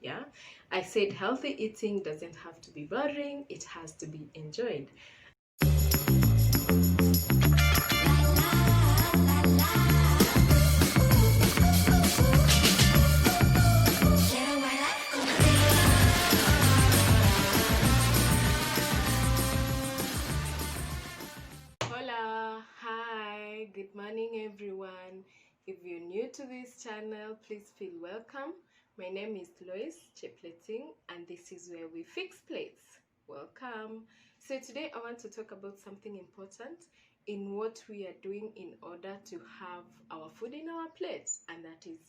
Yeah, I said healthy eating doesn't have to be boring, it has to be enjoyed. Hola, hi, good morning everyone. If you're new to this channel, please feel welcome. My name is Lois Cheplating and this is where we fix plates. Welcome. So today I want to talk about something important in what we are doing in order to have our food in our plates, and that is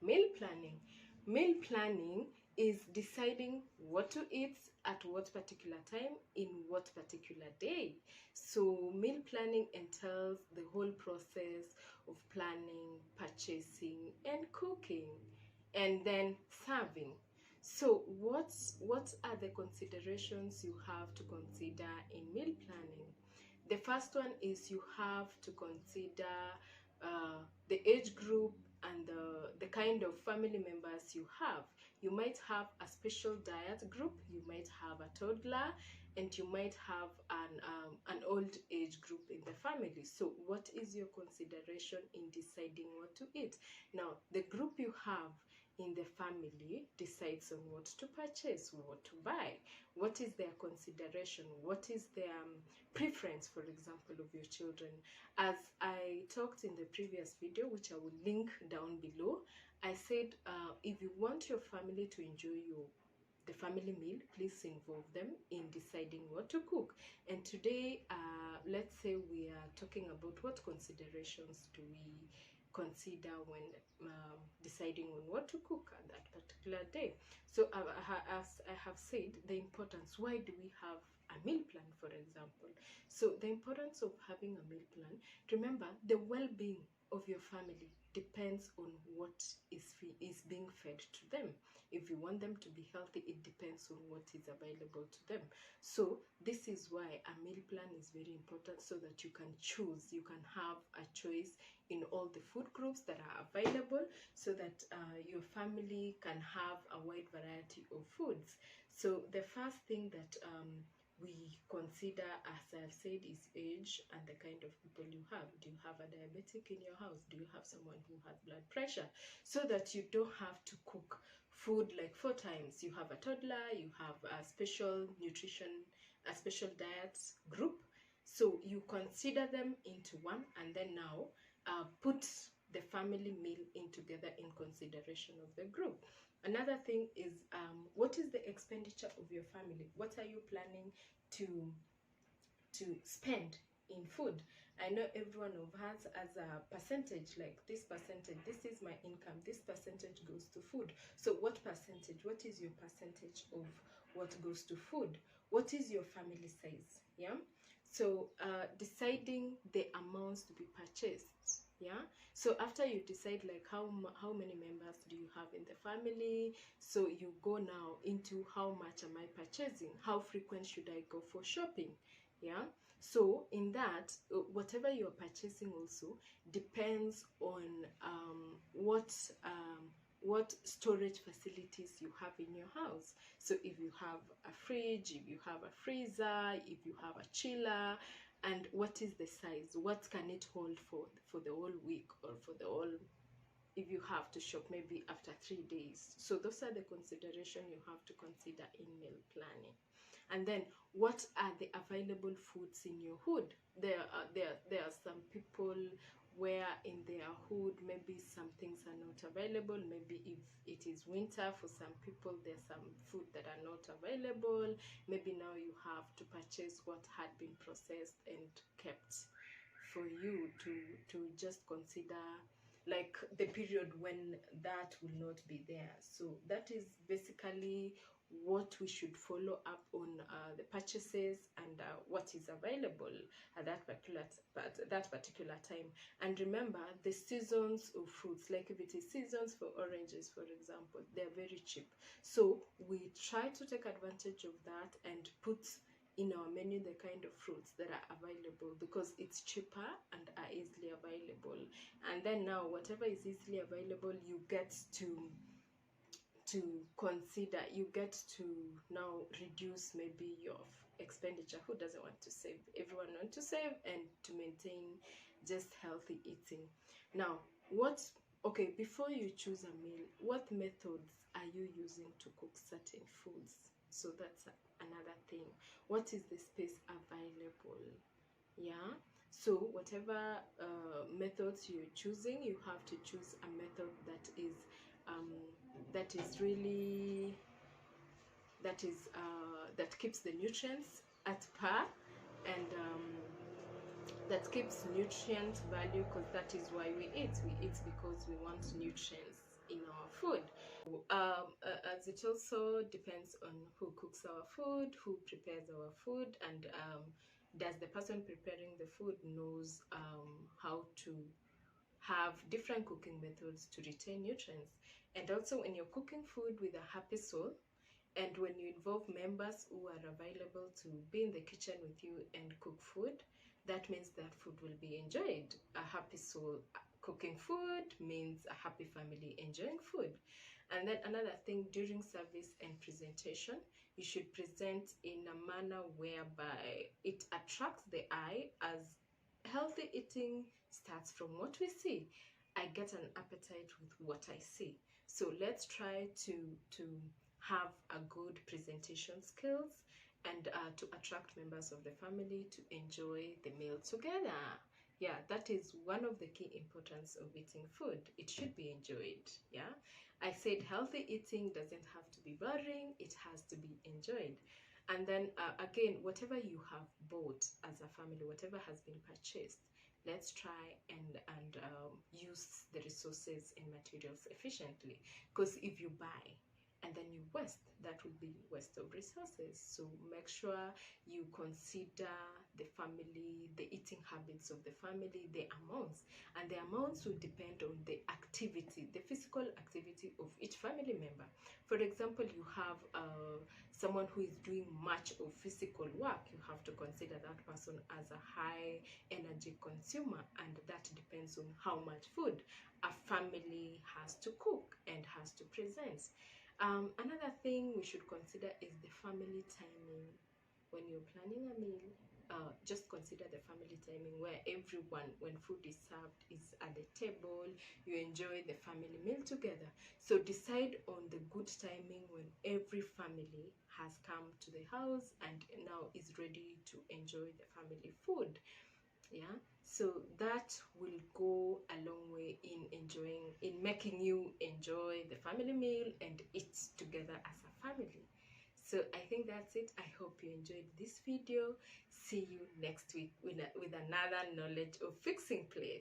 meal planning. Meal planning is deciding what to eat at what particular time in what particular day. So meal planning entails the whole process of planning, purchasing, and cooking, and then serving. So what are the considerations you have to consider in meal planning? The first one is you have to consider the age group and the kind of family members you have. You might have a special diet group, you might have a toddler, and you might have an old age group in the family. So what is your consideration in deciding what to eat? Now, the group you have in the family decides on what to purchase, what to buy, what is their consideration, what is their preference, for example, of your children. As I talked in the previous video, which I will link down below, I said if you want your family to enjoy the family meal, please involve them in deciding what to cook. And today, let's say we are talking about what considerations do we consider when deciding on what to cook at that particular day. So as I have said, the importance, why do we have a meal plan, for example? So the importance of having a meal plan, remember, the well-being of your family depends on what is being fed to them. If you want them to be healthy, it depends on what is available to them. So this is why a meal plan is very important, so that you can choose, you can have a choice in all the food groups that are available, so that your family can have a wide variety of foods. So the first thing that we consider, as I've said, is age and the kind of people you have. Do you have a diabetic in your house? Do you have someone who has blood pressure? So that you don't have to cook food like 4 times. You have a toddler, you have a special nutrition, a special diet group. So you consider them into one, and then now put the family meal in together in consideration of the group. Another thing is what is the expenditure of your family? What are you planning to spend in food? I know everyone of us has a percentage, like this percentage, this is my income, this percentage goes to food. So what percentage, what is your percentage of what goes to food? What is your family size? Yeah, so deciding the amounts to be purchased. Yeah, so after you decide like how many members do you have in the family, so you go now into how much am I purchasing, how frequent should I go for shopping. Yeah, so in that whatever you're purchasing also depends on what storage facilities you have in your house. So if you have a fridge, if you have a freezer, if you have a chiller, and what is the size, what can it hold for the whole week, or for the whole, if you have to shop maybe after 3 days. So those are the consideration you have to consider in meal planning. And then what are the available foods in your hood? There are some people where in their hood maybe some things are not available. Maybe if it is winter, for some people there's some food that are not available. Maybe now you have to purchase what had been processed and kept for you to just consider, like the period when that will not be there. So that is basically what we should follow up on, the purchases and what is available at that particular time. And remember, the seasons of fruits, like if it is seasons for oranges, for example, they're very cheap. So we try to take advantage of that and put in our menu the kind of fruits that are available, because it's cheaper and are easily available. And then now whatever is easily available, you get to to consider, you get to now reduce maybe your expenditure. Who doesn't want to save? Everyone wants to save and to maintain just healthy eating. Now, okay, before you choose a meal, what methods are you using to cook certain foods? So that's another thing. What is the space available? Yeah, so whatever methods you're choosing, you have to choose a method that is really that keeps the nutrients at par, and that keeps nutrient value, because that is why we eat. We eat because we want nutrients in our food. As it also depends on who cooks our food, who prepares our food, and does the person preparing the food knows how to have different cooking methods to retain nutrients. And also, when you're cooking food with a happy soul, and when you involve members who are available to be in the kitchen with you and cook food, that means that food will be enjoyed. A happy soul cooking food means a happy family enjoying food. And then another thing, during service and presentation, you should present in a manner whereby it attracts the eye, as healthy eating starts from what we see. I get an appetite with what I see. So let's try to have a good presentation skills, and to attract members of the family to enjoy the meal together. Yeah, that is one of the key importance of eating food. It should be enjoyed. Yeah, I said healthy eating doesn't have to be boring, it has to be enjoyed. And then again, whatever you have bought as a family, whatever has been purchased, let's try and use the resources and materials efficiently. Because if you buy and then you waste, that will be waste of resources. So make sure you consider the family, the eating habits of the family, the amounts, and the amounts will depend on the activity, the physical activity of each family member. For example, you have someone who is doing much of physical work, you have to consider that person as a high energy consumer, and that depends on how much food a family has to cook and has to present. Another thing we should consider is the family timing. When you're planning a meal, just consider the family timing, where everyone, when food is served, is at the table, you enjoy the family meal together. So decide on the good timing when every family has come to the house and now is ready to enjoy the family food. Yeah, so that will go a long way in making you enjoy the family meal and eat together as a family. So I think that's it. I hope you enjoyed this video. See you next week with another knowledge of fixing plate.